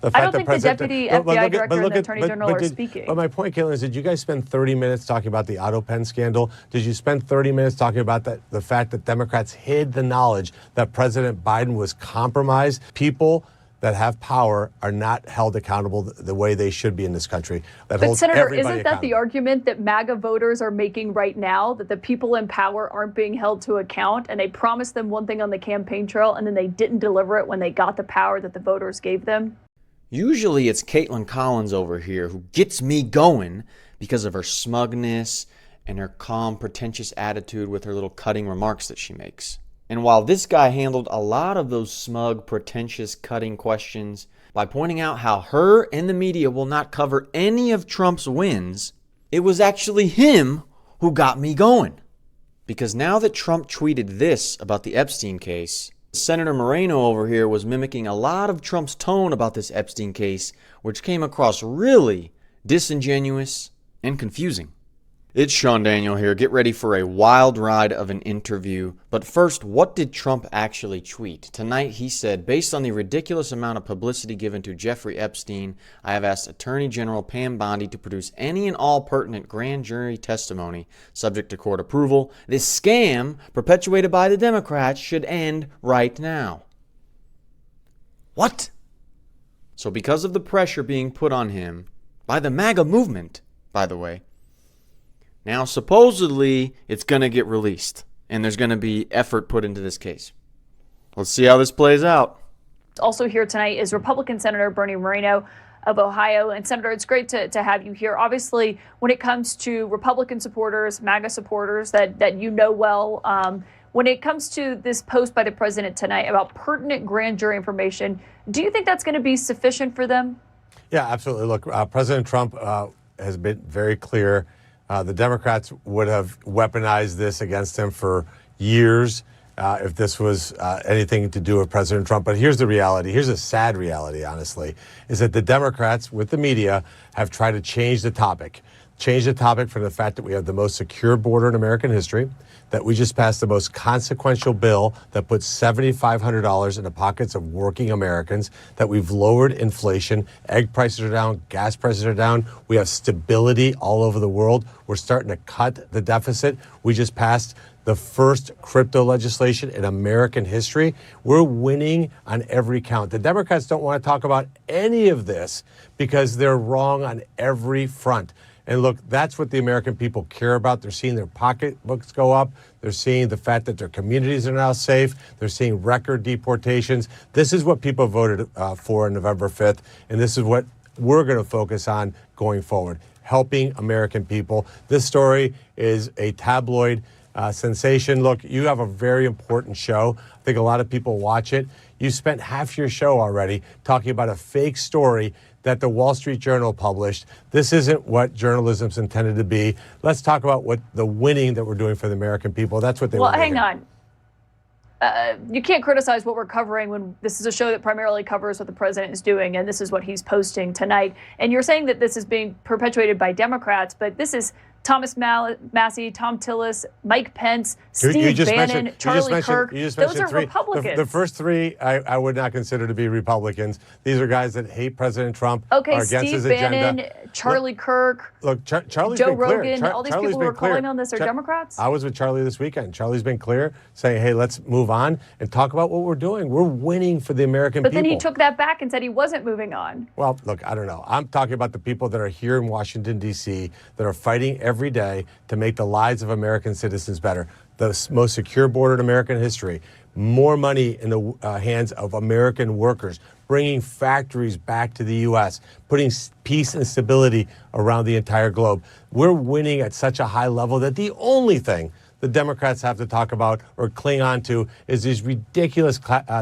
The I fact don't that think the President, Deputy but FBI look Director and the at- Attorney General are speaking. But my point, Caitlin, is did you guys spend 30 minutes talking about the auto pen scandal? Did you spend 30 minutes talking about the fact that Democrats hid the knowledge that President Biden was compromised? People that have power are not held accountable the way they should be in this country. That But holds Senator, everybody isn't that the accountable. argument that MAGA voters are making right now, that the people in power aren't being held to account, and they promised them one thing on the campaign trail and then they didn't deliver it when they got the power that the voters gave them? Usually it's Caitlin Collins over here who gets me going because of her smugness and her calm, pretentious attitude with her little cutting remarks that she makes. And while this guy handled a lot of those smug, pretentious, cutting questions by pointing out how her and the media will not cover any of Trump's wins, it was actually him who got me going. Because now that Trump tweeted this about the Epstein case, Senator Moreno over here was mimicking a lot of Trump's tone about this Epstein case, which came across really disingenuous and confusing. It's SeanDaniel here. Get ready for a wild ride of an interview. But first, what did Trump actually tweet? Tonight, he said, based on the ridiculous amount of publicity given to Jeffrey Epstein, I have asked Attorney General Pam Bondi to produce any and all pertinent grand jury testimony subject to court approval. This scam, perpetuated by the Democrats, should end right now. What? So because of the pressure being put on him by the MAGA movement, by the way, now, supposedly, it's going to get released, and there's going to be effort put into this case. Let's see how this plays out. Also here tonight is Republican Senator Bernie Moreno of Ohio. And Senator, it's great to have you here. Obviously, when it comes to Republican supporters, MAGA supporters that you know well, when it comes to this post by the president tonight about pertinent grand jury information, do you think that's going to be sufficient for them? Yeah, absolutely. Look, President Trump has been very clear. The Democrats would have weaponized this against him for years if this was anything to do with President Trump. But here's the reality. Here's a sad reality, honestly, is that the Democrats with the media have tried to change the topic. Change the topic from the fact that we have the most secure border in American history, that we just passed the most consequential bill that puts $7,500 in the pockets of working Americans, that we've lowered inflation, egg prices are down, gas prices are down, we have stability all over the world, we're starting to cut the deficit, we just passed the first crypto legislation in American history. We're winning on every count. The Democrats don't want to talk about any of this because they're wrong on every front. And look, that's what the American people care about. They're seeing their pocketbooks go up. They're seeing the fact that their communities are now safe. They're seeing record deportations. This is what people voted for on November 5th. And this is what we're going to focus on going forward, helping American people. This story is a tabloid sensation. Look, you have a very important show. I think a lot of people watch it. You spent half your show already talking about a fake story that the Wall Street Journal published. This isn't what journalism's intended to be. Let's talk about what the winning that we're doing for the American people. That's what they want to hear. Well, hang on. You can't criticize what we're covering when this is a show that primarily covers what the president is doing, and this is what he's posting tonight. And you're saying that this is being perpetuated by Democrats, but this is Thomas Massey, Tom Tillis, Mike Pence, Steve Bannon, Charlie Kirk. Those are Republicans. The first three I would not consider to be Republicans. These are guys that hate President Trump, okay, are against his Steve agenda. Bannon, Charlie Kirk, Charlie's Joe been clear. Rogan, all these people who are calling on this are Democrats? I was with Charlie this weekend. Charlie's been clear, saying, hey, let's move on and talk about what we're doing. We're winning for the American people. But then he took that back and said he wasn't moving on. Well, look, I don't know. I'm talking about the people that are here in Washington, D.C., that are fighting every day to make the lives of American citizens better. The most secure border in American history, more money in the hands of American workers, bringing factories back to the U.S., putting peace and stability around the entire globe. We're winning at such a high level that the only thing the Democrats have to talk about or cling on to is these ridiculous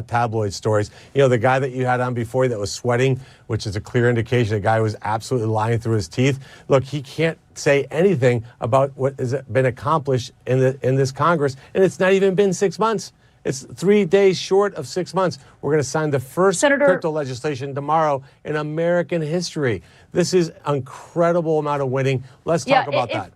tabloid stories. You know, the guy that you had on before that was sweating, which is a clear indication the guy was absolutely lying through his teeth. Look, he can't say anything about what has been accomplished in this Congress, and it's not even been 6 months. It's 3 days short of 6 months. We're going to sign the first crypto legislation tomorrow in American history. This is an incredible amount of winning. Let's talk about that.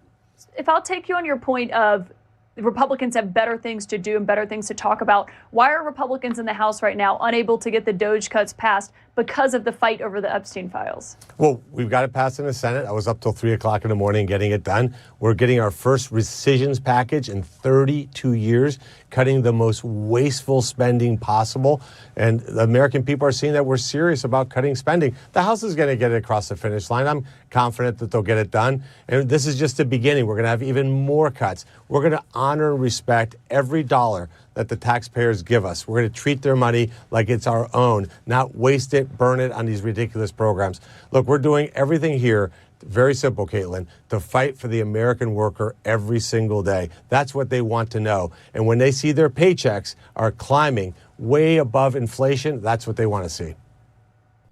If I'll take you on your point of the Republicans have better things to do and better things to talk about, why are Republicans in the House right now unable to get the DOJ cuts passed because of the fight over the Epstein files? Well, we've got it passed in the Senate. I was up till 3 o'clock in the morning getting it done. We're getting our first rescissions package in 32 years, cutting the most wasteful spending possible. And the American people are seeing that we're serious about cutting spending. The House is going to get it across the finish line. I'm confident that they'll get it done. And this is just the beginning. We're going to have even more cuts. We're going to honor and respect every dollar that the taxpayers give us. We're going to treat their money like it's our own, not waste it, burn it on these ridiculous programs. Look, we're doing everything here, very simple, Caitlin, to fight for the American worker every single day. That's what they want to know. And when they see their paychecks are climbing way above inflation, that's what they want to see.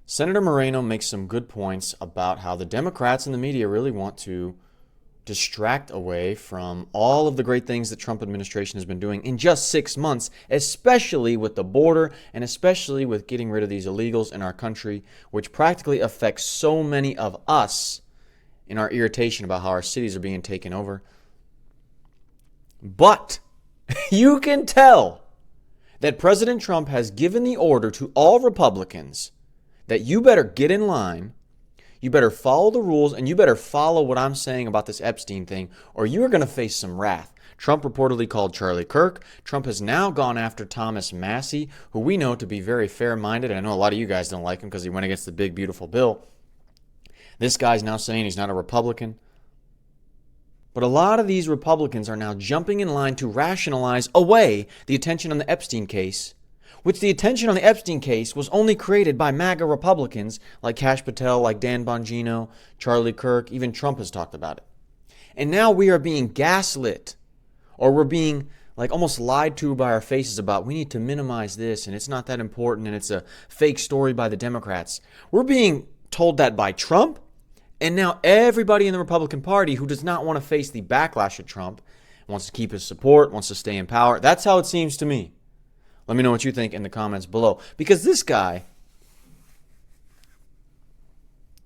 Senator Moreno makes some good points about how the Democrats and the media really want to distract away from all of the great things that Trump administration has been doing in just 6 months, especially with the border and especially with getting rid of these illegals in our country, which practically affects so many of us in our irritation about how our cities are being taken over. But you can tell that President Trump has given the order to all Republicans that you better get in line, you better follow the rules, and you better follow what I'm saying about this Epstein thing, or you are going to face some wrath. Trump reportedly called Charlie Kirk. Trump has now gone after Thomas Massie, who we know to be very fair-minded. I know a lot of you guys don't like him because he went against the big, beautiful bill. This guy's now saying he's not a Republican. But a lot of these Republicans are now jumping in line to rationalize away the attention on the Epstein case, which the attention on the Epstein case was only created by MAGA Republicans like Kash Patel, like Dan Bongino, Charlie Kirk, even Trump has talked about it. And now we are being gaslit, or we're being like almost lied to by our faces about we need to minimize this and it's not that important and it's a fake story by the Democrats. We're being told that by Trump, and now everybody in the Republican Party who does not want to face the backlash of Trump, wants to keep his support, wants to stay in power. That's how it seems to me. Let me know what you think in the comments below. Because this guy,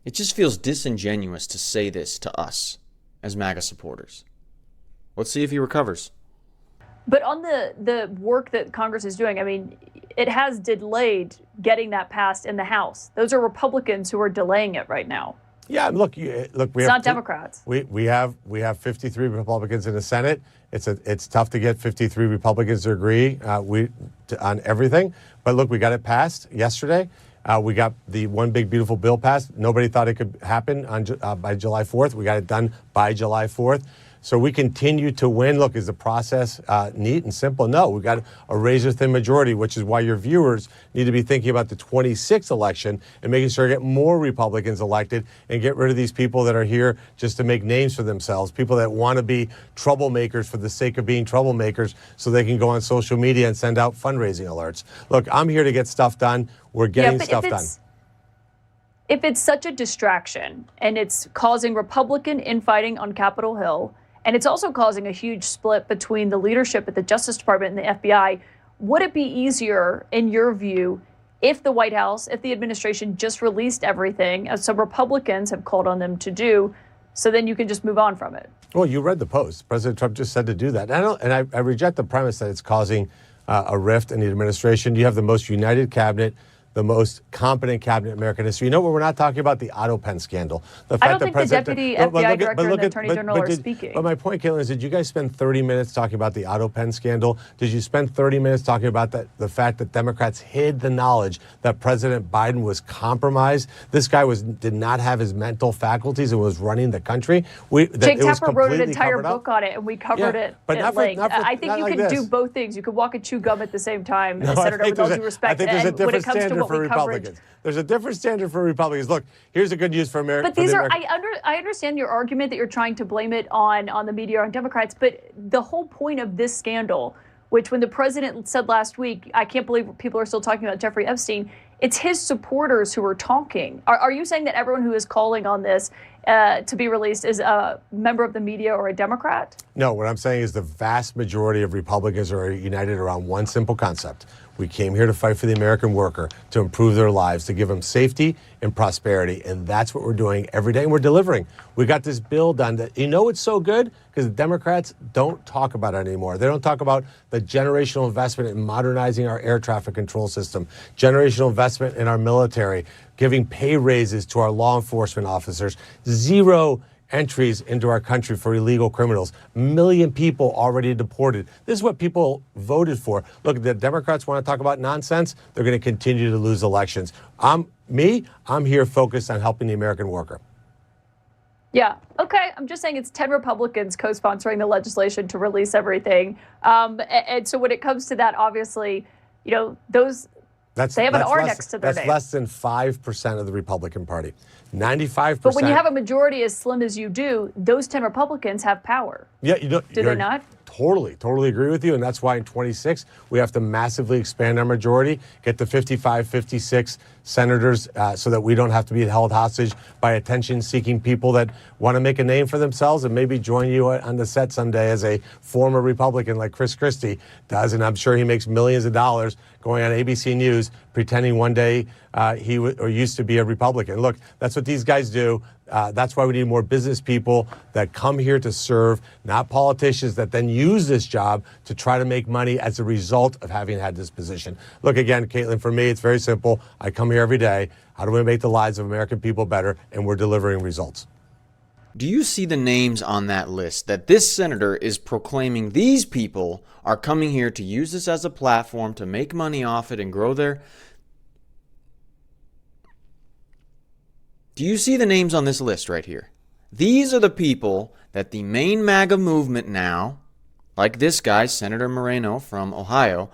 it just feels disingenuous to say this to us as MAGA supporters. Let's see if he recovers. But on the work that Congress is doing, I mean, it has delayed getting that passed in the House. Those are Republicans who are delaying it right now. Yeah, look. It's not Democrats. We have 53 Republicans in the Senate. It's tough to get 53 Republicans to agree on everything. But look, we got it passed yesterday. We got the one big beautiful bill passed. Nobody thought it could happen by July 4th. We got it done by July 4th. So we continue to win. Look, is the process neat and simple? No, we've got a razor-thin majority, which is why your viewers need to be thinking about the 26th election and making sure to get more Republicans elected and get rid of these people that are here just to make names for themselves, people that want to be troublemakers for the sake of being troublemakers so they can go on social media and send out fundraising alerts. Look, I'm here to get stuff done. We're getting stuff done. If it's such a distraction and it's causing Republican infighting on Capitol Hill, and it's also causing a huge split between the leadership at the Justice Department and the FBI, would it be easier, in your view, if the White House, if the administration just released everything, as some Republicans have called on them to do, so then you can just move on from it? Well, you read the post. President Trump just said to do that. I reject the premise that it's causing a rift in the administration. You have the most united cabinet, the most competent cabinet in American history. You know what? We're not talking about the auto pen scandal. I don't think the deputy FBI director and the attorney general are speaking. But my point, Caitlin, is did you guys spend 30 minutes talking about the auto pen scandal? Did you spend 30 minutes talking about the fact that Democrats hid the knowledge that President Biden was compromised? This guy did not have his mental faculties and was running the country. Jake Tapper wrote an entire book on it, and we covered it but at length. I think you can do both things. You could walk and chew gum at the same time, Senator, with all due respect. I think there's a different standard for Republicans. There's a different standard for Republicans. Look, here's the good news for America. But I understand your argument that you're trying to blame it on the media or on Democrats, but the whole point of this scandal, which when the president said last week, I can't believe people are still talking about Jeffrey Epstein, it's his supporters who are talking. Are you saying that everyone who is calling on this to be released is a member of the media or a Democrat? No, what I'm saying is the vast majority of Republicans are united around one simple concept. We came here to fight for the American worker, to improve their lives, to give them safety and prosperity. And that's what we're doing every day. And we're delivering. We got this bill done that, you know, it's so good because the Democrats don't talk about it anymore. They don't talk about the generational investment in modernizing our air traffic control system, generational investment in our military, giving pay raises to our law enforcement officers, zero entries into our country for illegal criminals. 1 million people already deported. This is what people voted for. Look, the Democrats want to talk about nonsense. They're going to continue to lose elections. I'm here focused on helping the American worker. Yeah. Okay. I'm just saying it's 10 Republicans co-sponsoring the legislation to release everything. And so when it comes to that, obviously, you know, they have an R next to their name. That's less than 5% of the Republican Party. 95%. But when you have a majority as slim as you do, those 10 Republicans have power. Yeah, do they not? Totally agree with you. And that's why in 26, we have to massively expand our majority, get to 55, 56 senators so that we don't have to be held hostage by attention-seeking people that want to make a name for themselves and maybe join you on the set someday as a former Republican like Chris Christie does. And I'm sure he makes millions of dollars going on ABC News pretending one day he used to be a Republican. Look, that's what these guys do. That's why we need more business people that come here to serve, not politicians that then use this job to try to make money as a result of having had this position. Look, again, Caitlin, for me, it's very simple. I come here every day. How do we make the lives of American people better? And we're delivering results. Do you see the names on that list that this senator is proclaiming these people are coming here to use this as a platform to make money off it and grow their... Do you see the names on this list right here? These are the people that the main MAGA movement now, like this guy, Senator Moreno from Ohio,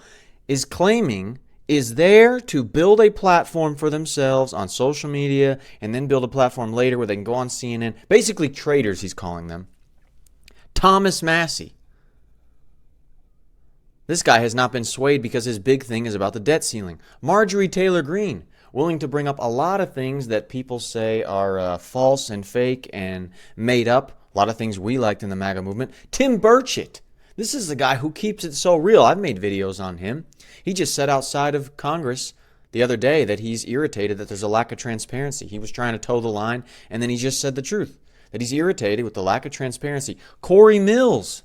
is claiming is there to build a platform for themselves on social media and then build a platform later where they can go on CNN. Basically traitors, he's calling them. Thomas Massey. This guy has not been swayed because his big thing is about the debt ceiling. Marjorie Taylor Greene, willing to bring up a lot of things that people say are false and fake and made up. A lot of things we liked in the MAGA movement. Tim Burchett. This is the guy who keeps it so real. I've made videos on him. He just said outside of Congress the other day that he's irritated that there's a lack of transparency. He was trying to toe the line, and then he just said the truth, that he's irritated with the lack of transparency. Corey Mills.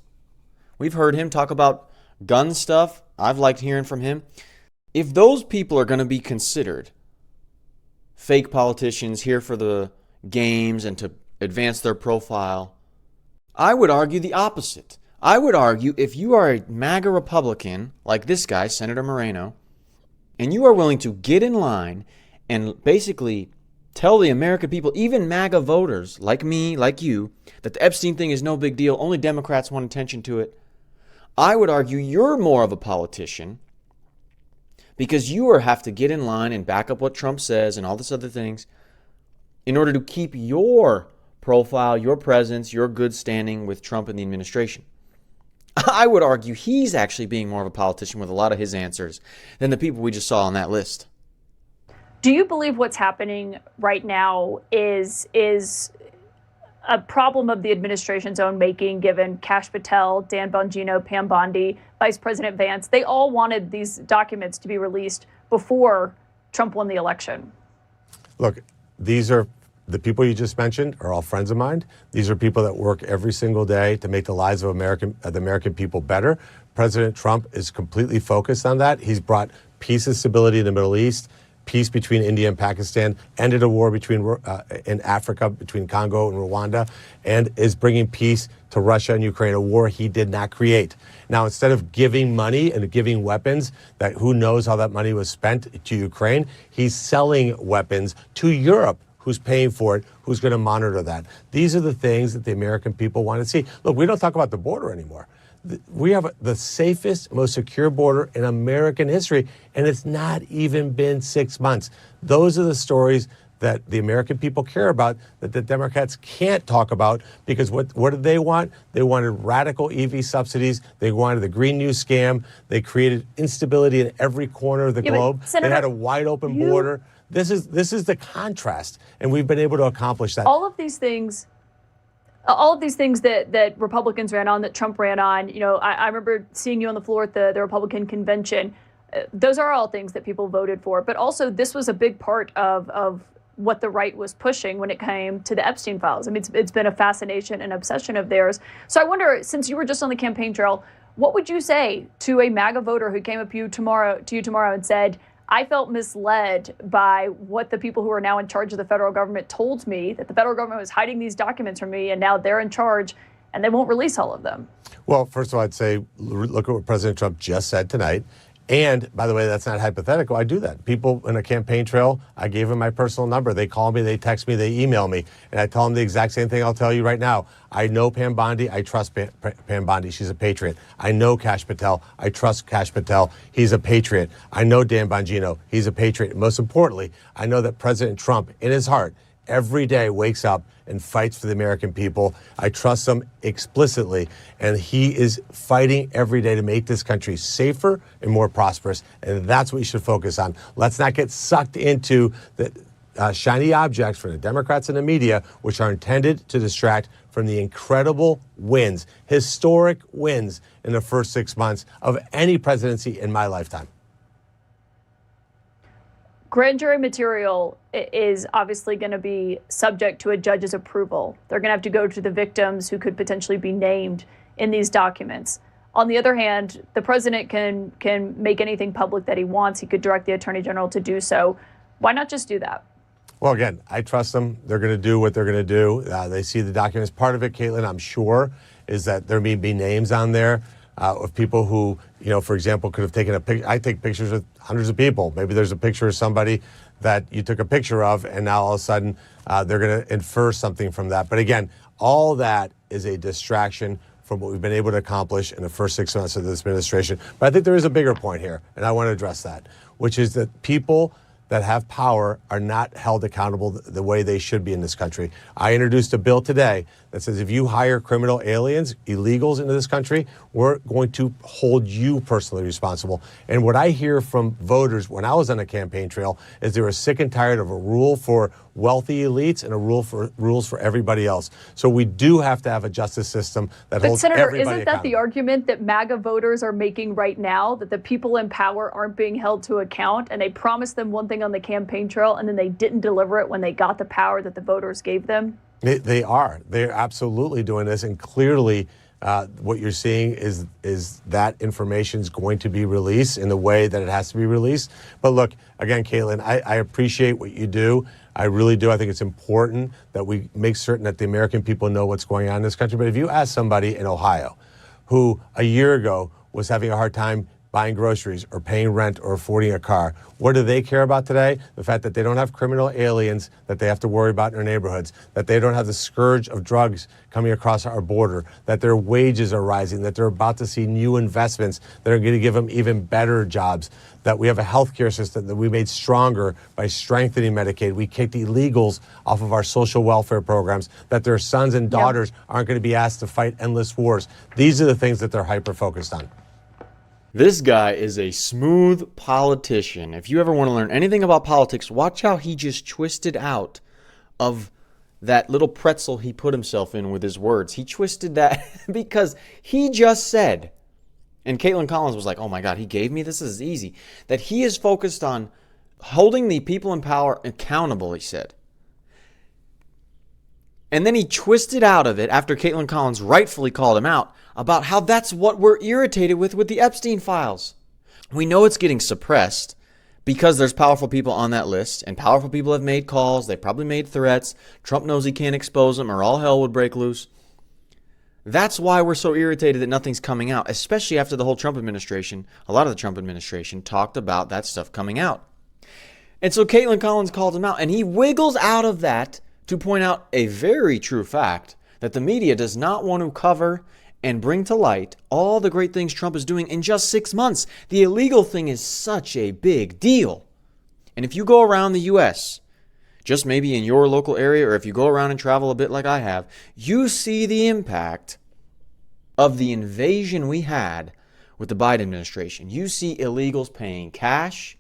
We've heard him talk about gun stuff. I've liked hearing from him. If those people are going to be considered fake politicians here for the games and to advance their profile, I would argue the opposite. I would argue if you are a MAGA Republican, like this guy, Senator Moreno, and you are willing to get in line and basically tell the American people, even MAGA voters like me, like you, that the Epstein thing is no big deal, only Democrats want attention to it, I would argue you're more of a politician because you have to get in line and back up what Trump says and all this other things in order to keep your profile, your presence, your good standing with Trump and the administration. I would argue he's actually being more of a politician with a lot of his answers than the people we just saw on that list. Do you believe what's happening right now is a problem of the administration's own making, given Kash Patel, Dan Bongino, Pam Bondi, Vice President Vance? They all wanted these documents to be released before Trump won the election. Look, these are the people you just mentioned are all friends of mine. These are people that work every single day to make the lives of the American people better. President Trump is completely focused on that. He's brought peace and stability in the Middle East, peace between India and Pakistan, ended a war in Africa between Congo and Rwanda, and is bringing peace to Russia and Ukraine, a war he did not create. Now, instead of giving money and giving weapons, that who knows how that money was spent to Ukraine, he's selling weapons to Europe. Who's paying for it, who's going to monitor that. These are the things that the American people want to see. Look, we don't talk about the border anymore. We have the safest, most secure border in American history, and it's not even been 6 months. Those are the stories that the American people care about that the Democrats can't talk about because what did they want? They wanted radical EV subsidies. They wanted the Green New scam. They created instability in every corner of the globe. Senator, they had a wide open border. This is the contrast, and we've been able to accomplish that. All of these things that Republicans ran on, that Trump ran on, you know, I remember seeing you on the floor at the Republican convention. those are all things that people voted for. But also, this was a big part of what the right was pushing when it came to the Epstein files. I mean, it's been a fascination and obsession of theirs. So I wonder, since you were just on the campaign trail, what would you say to a MAGA voter who came up to you tomorrow and said, I felt misled by what the people who are now in charge of the federal government told me, that the federal government was hiding these documents from me, and now they're in charge and they won't release all of them? Well, first of all, I'd say, look at what President Trump just said tonight. And by the way, that's not hypothetical. I do that. People in a campaign trail, I gave them my personal number. They call me, they text me, they email me, and I tell them the exact same thing I'll tell you right now. I know Pam Bondi. I trust Pam Bondi. She's a patriot. I know Kash Patel. I trust Kash Patel. He's a patriot. I know Dan Bongino. He's a patriot. And most importantly, I know that President Trump, in his heart, every day wakes up and fights for the American people. I trust him explicitly, and he is fighting every day to make this country safer and more prosperous, and that's what we should focus on. Let's not get sucked into the shiny objects from the Democrats and the media, which are intended to distract from the incredible wins, historic wins in the first 6 months of any presidency in my lifetime. Grand jury material is obviously going to be subject to a judge's approval. They're going to have to go to the victims who could potentially be named in these documents. On the other hand, the president can make anything public that he wants. He could direct the attorney general to do so. Why not just do that? Well, again, I trust them. They're going to do what they're going to do. They see the documents. Part of it, Caitlin, I'm sure, is that there may be names on there of people who, for example, could have taken a picture. I take pictures with hundreds of people. Maybe there's a picture of somebody that you took a picture of, and now all of a sudden they're going to infer something from that. But again, all that is a distraction from what we've been able to accomplish in the first 6 months of this administration. But I think there is a bigger point here, and I want to address that, which is that people that have power are not held accountable the way they should be in this country. I introduced a bill today that says if you hire criminal aliens, illegals into this country, we're going to hold you personally responsible. And what I hear from voters when I was on the campaign trail is they were sick and tired of a rule for wealthy elites and a rules for everybody else. So we do have to have a justice system that holds Senator, everybody isn't that accountable. the argument that MAGA voters are making right now, that the people in power aren't being held to account, and they promised them one thing on the campaign trail and then they didn't deliver it when they got the power that the voters gave them? They are. They're absolutely doing this, and clearly what you're seeing is that information is going to be released in the way that it has to be released. But look, again, Caitlin, I appreciate what you do. I really do. I think it's important that we make certain that the American people know what's going on in this country. But if you ask somebody in Ohio who a year ago was having a hard time buying groceries or paying rent or affording a car, what do they care about today? The fact that they don't have criminal aliens that they have to worry about in their neighborhoods, that they don't have the scourge of drugs coming across our border, that their wages are rising, that they're about to see new investments that are going to give them even better jobs, that we have a healthcare system that we made stronger by strengthening Medicaid. We kicked illegals off of our social welfare programs, that their sons and daughters aren't going to be asked to fight endless wars. These are the things that they're hyper-focused on. This guy is a smooth politician. If you ever want to learn anything about politics, watch how he just twisted out of that little pretzel he put himself in with his words. He twisted that because he just said, and Caitlin Collins was like, oh my God, he gave me this is easy, that he is focused on holding the people in power accountable, he said. And then he twisted out of it after Caitlin Collins rightfully called him out about how that's what we're irritated with the Epstein files. We know it's getting suppressed because there's powerful people on that list, and powerful people have made calls. They probably made threats. Trump knows he can't expose them or all hell would break loose. That's why we're so irritated that nothing's coming out, especially after the whole Trump administration, a lot of the Trump administration talked about that stuff coming out. And so Caitlin Collins called him out, and he wiggles out of that to point out a very true fact that the media does not want to cover and bring to light all the great things Trump is doing in just 6 months. The illegal thing is such a big deal. And if you go around the U.S., just maybe in your local area, or if you go around and travel a bit like I have, you see the impact of the invasion we had with the Biden administration. You see illegals paying cash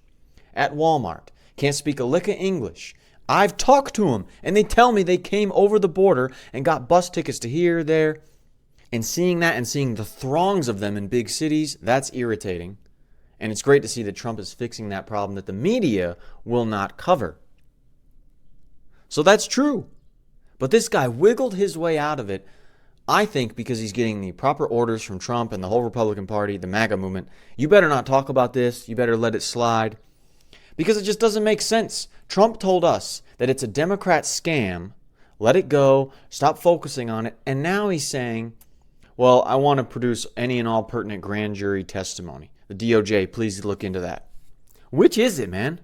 at Walmart, can't speak a lick of English. I've talked to them, and they tell me they came over the border and got bus tickets to here, there. And seeing that and seeing the throngs of them in big cities, that's irritating. And it's great to see that Trump is fixing that problem that the media will not cover. So that's true. But this guy wiggled his way out of it, I think, because he's getting the proper orders from Trump and the whole Republican Party, the MAGA movement. You better not talk about this. You better let it slide. Because it just doesn't make sense. Trump told us that it's a Democrat scam. Let it go. Stop focusing on it. And now he's saying, well, I want to produce any and all pertinent grand jury testimony. The DOJ, please look into that. Which is it, man?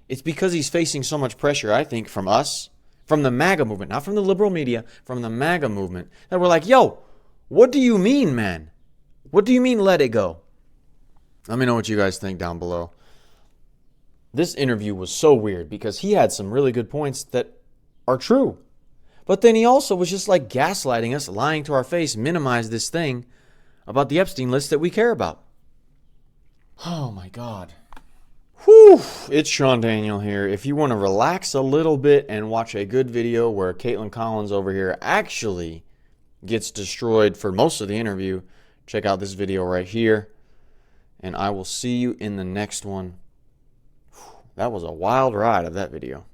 It's because he's facing so much pressure, I think, from us, from the MAGA movement, not from the liberal media, from the MAGA movement, that we're like, yo, what do you mean, man? What do you mean let it go? Let me know what you guys think down below. This interview was so weird because he had some really good points that are true. But then he also was just like gaslighting us, lying to our face, minimize this thing about the Epstein list that we care about. Oh my God. Whew, it's SeanDaniel here. If you want to relax a little bit and watch a good video where Caitlin Collins over here actually gets destroyed for most of the interview, check out this video right here. And I will see you in the next one. That was a wild ride of that video.